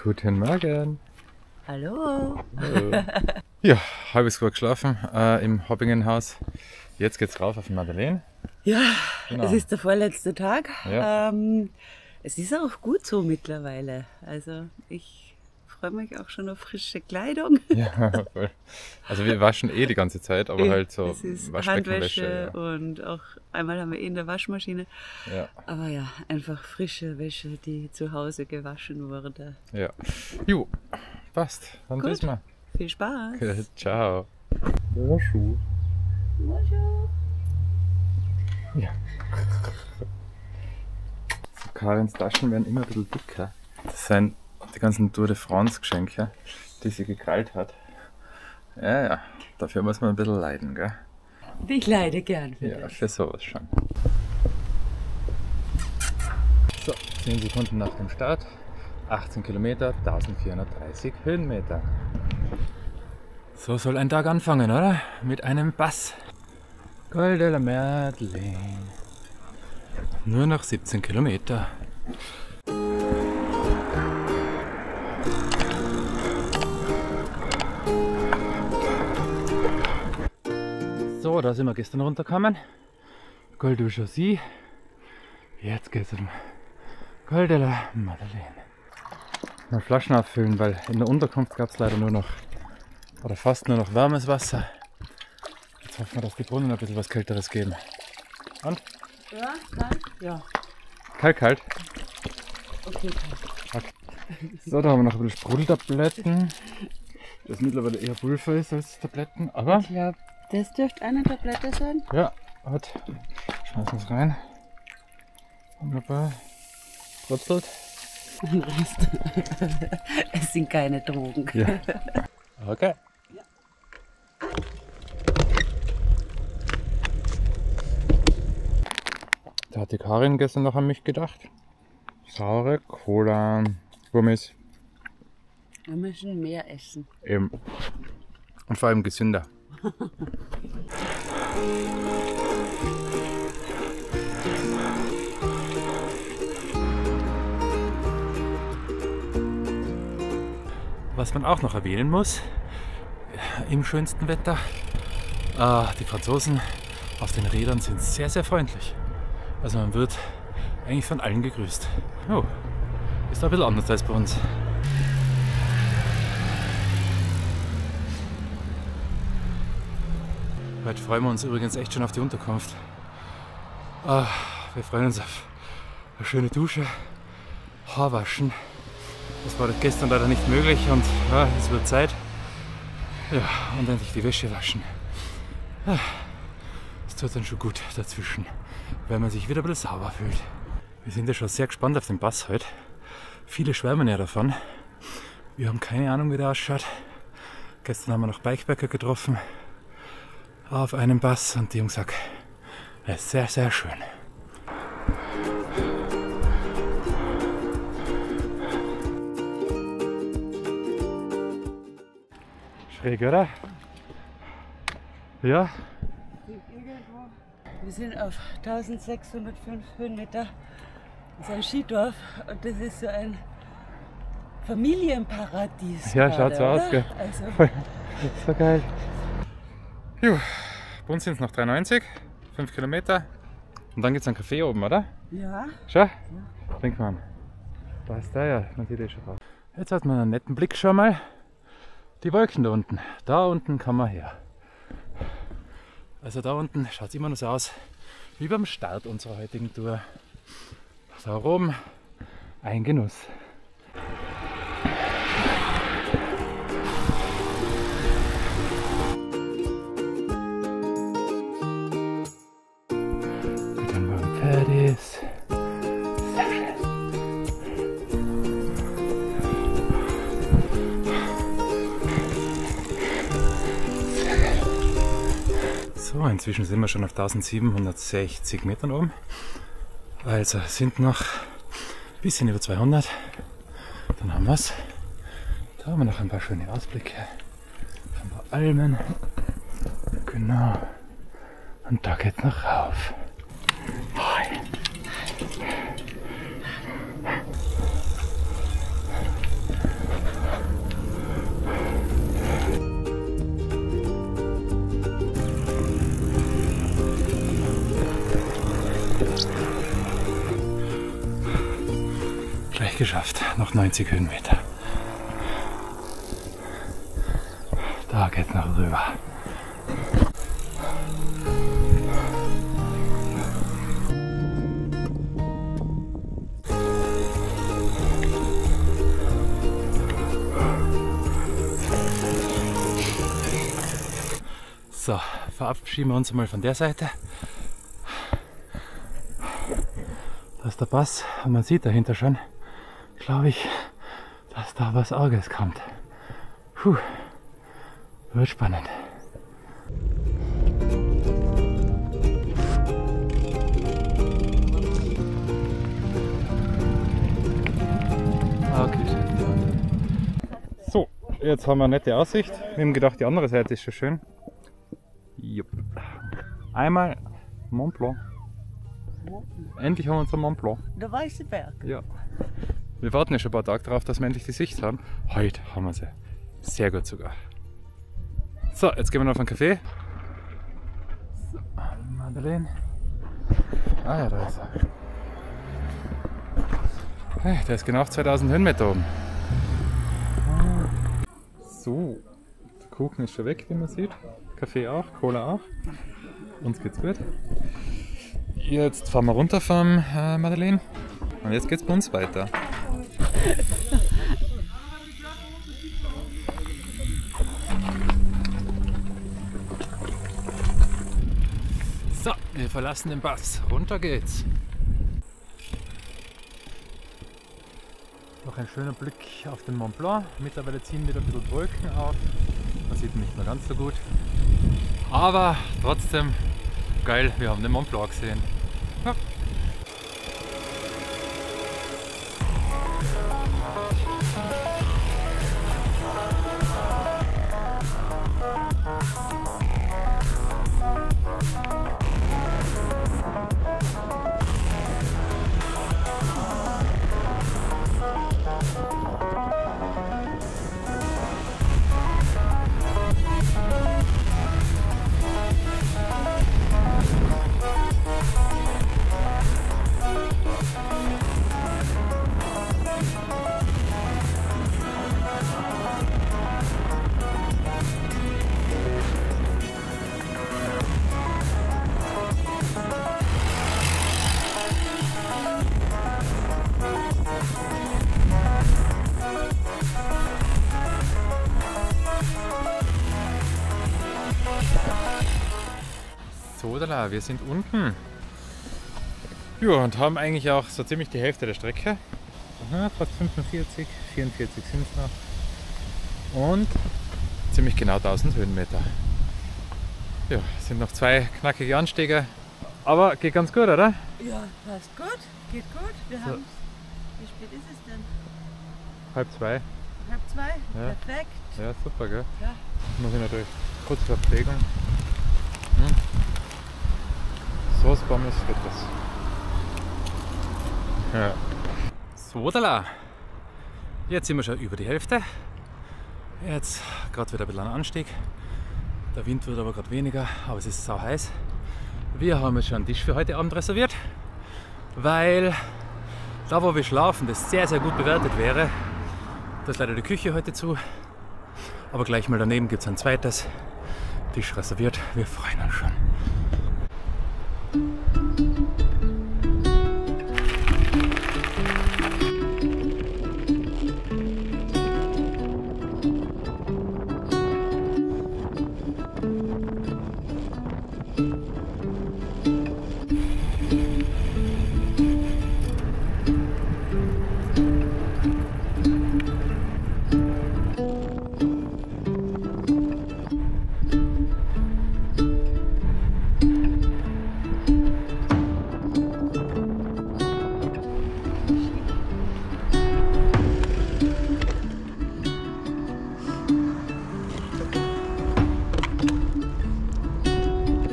Guten Morgen. Hallo. Hallo. Ja, halbes gut geschlafen im Hobbingenhaus. Jetzt geht's rauf auf die Madeleine. Ja, Genau. Es ist der vorletzte Tag. Ja. Es ist auch gut so mittlerweile. Also ich freue mich auch schon auf frische Kleidung. Ja, voll. Also wir waschen die ganze Zeit, aber halt so Es ist Waschbeckenwäsche. Handwäsche und auch einmal haben wir in der Waschmaschine. Ja. Aber ja, einfach frische Wäsche, die zu Hause gewaschen wurde. Ja. Jo, passt. Dann Gut. bis mal. Viel Spaß. Ciao. Bonjour. Bonjour. Ja. So, Karins Taschen werden immer ein bisschen dicker. Das sind die ganzen Tour de France Geschenke, die sie gekrallt hat. Ja, dafür muss man ein bisschen leiden, gell? Ich leide gern für Ja, das. für sowas schon. So, 10 Sekunden nach dem Start. 18 Kilometer, 1430 Höhenmeter. So soll ein Tag anfangen, oder? Mit einem Pass. Col de la Madeleine. Nur noch 17 Kilometer. So, da sind wir gestern runtergekommen. Col du Chaussy. Jetzt geht's um Col de la Madeleine. Mal Flaschen auffüllen, weil in der Unterkunft gab es leider nur noch, oder fast nur noch warmes Wasser. Jetzt hoffen wir, dass die Brunnen ein bisschen was Kälteres geben. Und? Ja, kalt? Ja. Kalt. Okay, kalt. So, da haben wir noch ein bisschen Sprudeltabletten. Das mittlerweile eher Pulver ist als Tabletten, aber Ich glaube, das dürfte eine Tablette sein. ja, hat. Schmeißen wir es rein. Wunderbar. Brutzelt. Es sind keine Drogen. Ja. Okay. Da hat die Karin gestern noch an mich gedacht. Saure Cola, Gummis, Wir müssen mehr essen. eben. Und vor allem gesünder. Was man auch noch erwähnen muss, im schönsten Wetter, die Franzosen auf den Rädern sind sehr, sehr freundlich. Also man wird eigentlich von allen gegrüßt. Oh, ist ein bisschen anders als bei uns. Heute freuen wir uns übrigens echt schon auf die Unterkunft. Wir freuen uns auf eine schöne Dusche, Haarwaschen. Das war gestern leider nicht möglich und es wird Zeit. Ja, und endlich die Wäsche waschen. Es tut dann schon gut dazwischen, weil man sich wieder ein bisschen sauber fühlt. Wir sind ja schon sehr gespannt auf den Pass heute. Viele schwärmen ja davon. Wir haben keine Ahnung, wie der ausschaut. Gestern haben wir noch Bikepacker getroffen auf einem Pass und die haben gesagt, er ist sehr, sehr schön. Schräg, oder? Ja. Wir sind auf 1605 Höhenmeter. Das ist ein Skidorf und das ist so ein Familienparadies. Ja, gerade, schaut so aus, oder? gell? Also, Das ist so geil. Juh, bei uns sind es noch 93, 5 Kilometer. Und dann gibt es einen Café oben, oder? ja, Schau, trink mal an. Da ist der ja, man sieht eh schon drauf. Jetzt hat man einen netten Blick schon mal. Die Wolken da unten. Da unten kann man her. Also da unten schaut es immer noch so aus wie beim Start unserer heutigen Tour. Da oben ein Genuss. Dann waren wir fertig. Sehr schön. So, inzwischen sind wir schon auf 1760 Metern oben. Also sind noch ein bisschen über 200. Dann haben wir es. Da haben wir noch ein paar schöne Ausblicke. Ein paar Almen. Genau. Und da geht's noch rauf. geschafft. Noch 90 Höhenmeter. Da geht's noch rüber. So, verabschieden wir uns mal von der Seite. Da ist der Pass und man sieht dahinter schon, glaube ich, dass da was Arges kommt. Puh, wird spannend. Okay, so, jetzt haben wir eine nette Aussicht. Wir haben gedacht, die andere Seite ist schon schön. Jupp. Einmal Mont Blanc. Endlich haben wir unseren Mont Blanc. Der weiße Berg. Ja. Wir warten ja schon ein paar Tage darauf, dass wir endlich die Sicht haben. Heute haben wir sie. Sehr gut sogar. So, jetzt gehen wir noch auf einen Kaffee. So, Madeleine. Ah ja, da ist er. Hey, der ist genau auf 2000 Höhenmeter oben. So, der Kuchen ist schon weg, wie man sieht. Kaffee auch, Cola auch. Uns geht's gut. Jetzt fahren wir runter vom Madeleine. Und jetzt geht's bei uns weiter. So, wir verlassen den Pass. Runter geht's. Noch ein schöner Blick auf den Mont Blanc. Mittlerweile ziehen wieder ein bisschen Wolken auf. Man sieht ihn nicht mehr ganz so gut. Aber trotzdem geil, wir haben den Mont Blanc gesehen. Ja. So, wir sind unten. Ja, und haben eigentlich auch so ziemlich die Hälfte der Strecke. Aha, fast 45, 44 sind es noch. Und ziemlich genau 1000 Höhenmeter. Ja, sind noch 2 knackige Anstiege. Aber geht ganz gut, oder? Ja, passt gut. Geht gut. Wir So. haben. Wie spät ist es denn? 1:30. 1:30? Ja. Perfekt. Ja, super, gell? Ja. Muss ich natürlich kurz Verpflegung. So was Pommes wird das. Ja. So, jetzt sind wir schon über die Hälfte. Jetzt gerade wieder ein bisschen ein Anstieg. Der Wind wird aber gerade weniger, aber es ist sau heiß. Wir haben jetzt schon einen Tisch für heute Abend reserviert, weil da wo wir schlafen, das sehr, sehr gut bewertet wäre. Da ist leider die Küche heute zu, aber gleich mal daneben gibt es ein zweites. Tisch reserviert, wir freuen uns schon.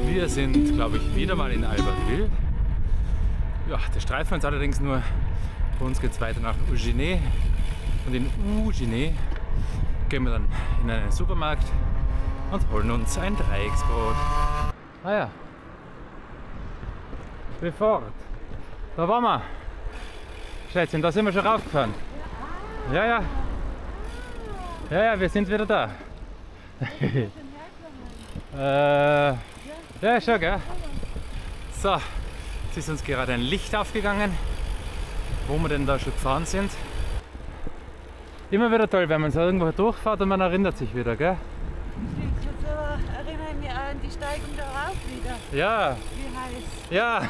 Wir sind, glaube ich, wieder mal in Albertville. Ja, das streifen wir uns allerdings nur. Bei uns geht es weiter nach Ugine. Und in Ugine gehen wir dann in einen Supermarkt und holen uns ein Dreiecksbrot. Ah ja. Befort. Da waren wir. Schätzchen, da sind wir schon raufgefahren. Ja, ja. Ja, ja, wir sind wieder da. Ja, schon, gell? So, jetzt ist uns gerade ein Licht aufgegangen, wo wir denn da schon gefahren sind. Immer wieder toll, wenn man so irgendwo durchfährt und man erinnert sich wieder, gell? Stimmt, so erinnere ich mich an die Steigung darauf wieder. Ja. Wie heiß. Ja.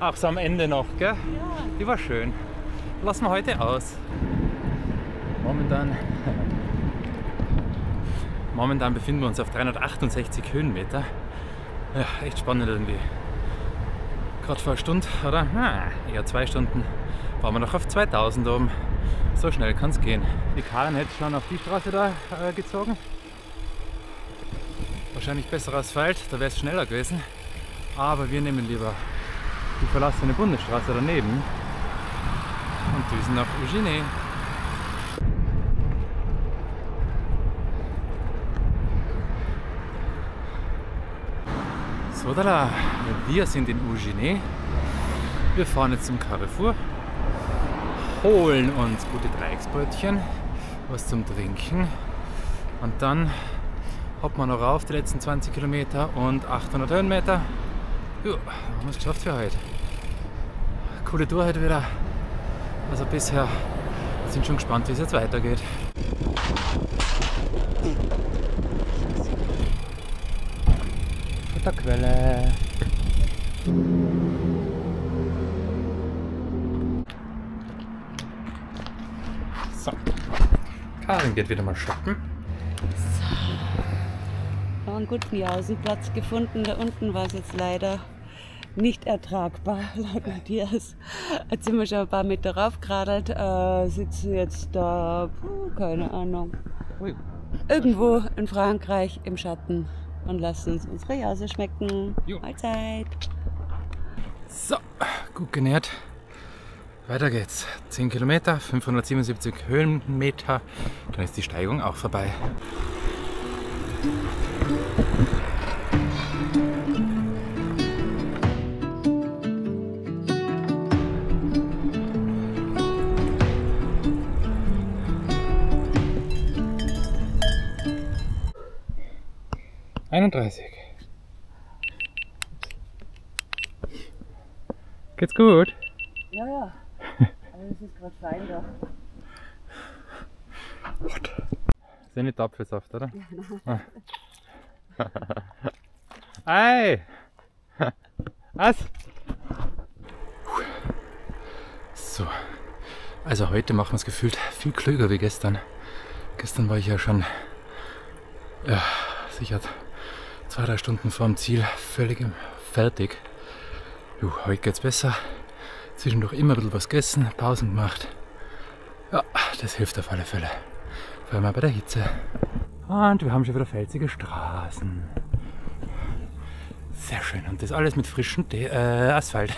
Auch so am Ende noch, gell? Ja. Die war schön. Lassen wir heute aus. Momentan befinden wir uns auf 368 Höhenmeter. Ja, echt spannend irgendwie. Gerade vor einer Stunde, oder? Eher 2 Stunden, waren wir noch auf 2000 oben. So schnell kann es gehen. Die Karin hätte schon auf die Straße da gezogen. Wahrscheinlich besser Asphalt, da wäre es schneller gewesen. Aber wir nehmen lieber die verlassene Bundesstraße daneben und düsen nach Ugine. So, da, wir sind in Ugine. Wir fahren jetzt zum Carrefour, holen uns gute Dreiecksbrötchen, was zum Trinken und dann hoppen wir noch rauf die letzten 20 Kilometer und 800 Höhenmeter. Ja, haben wir es geschafft für heute. Coole Tour heute wieder. Also bisher sind schon gespannt, wie es jetzt weitergeht. Futterquelle. So. Karin geht wieder mal shoppen. Einen guten Jausenplatz gefunden. Da unten war es jetzt leider nicht ertragbar, laut Matthias. Jetzt sind wir schon ein paar Meter raufgeradelt, sitzen jetzt da, keine Ahnung, irgendwo in Frankreich im Schatten und lassen uns unsere Jause schmecken. Jo. Mahlzeit! So, gut genährt. Weiter geht's. 10 Kilometer, 577 Höhenmeter, dann ist die Steigung auch vorbei. Geht's gut? Ja, ja. Alles ist gerade fein da. Ist ja nicht Apfelsaft, oder? Ja, Ei! Was? So. Also heute machen wir es gefühlt viel klüger wie gestern. Gestern war ich ja schon sicher 2-3 Stunden vorm Ziel völlig fertig. Heute geht's besser. Zwischendurch immer ein bisschen was gegessen, Pausen gemacht. Ja, das hilft auf alle Fälle. Vor allem auch bei der Hitze. Und wir haben schon wieder felsige Straßen. Sehr schön. Und das alles mit frischem Asphalt.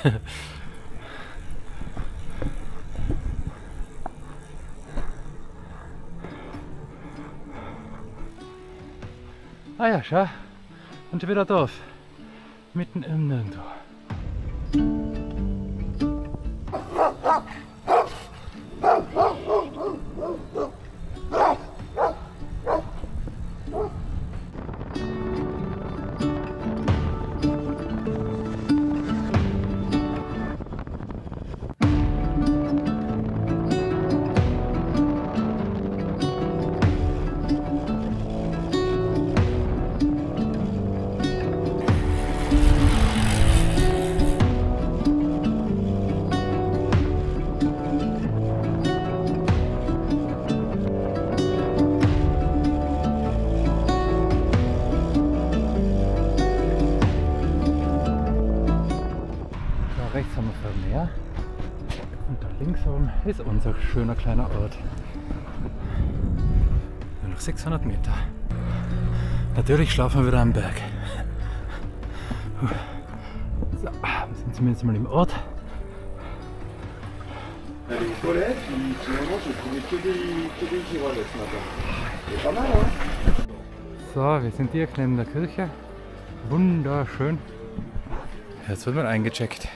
Ah ja, schau. Und schon wieder Dorf. Mitten im Nirgendwo. Rechts haben wir Vermeer und da links oben ist unser schöner kleiner Ort. Nur noch 600 Meter. Natürlich schlafen wir wieder am Berg. So, wir sind zumindest mal im Ort. So, wir sind direkt neben der Kirche. Wunderschön. Jetzt wird man eingecheckt.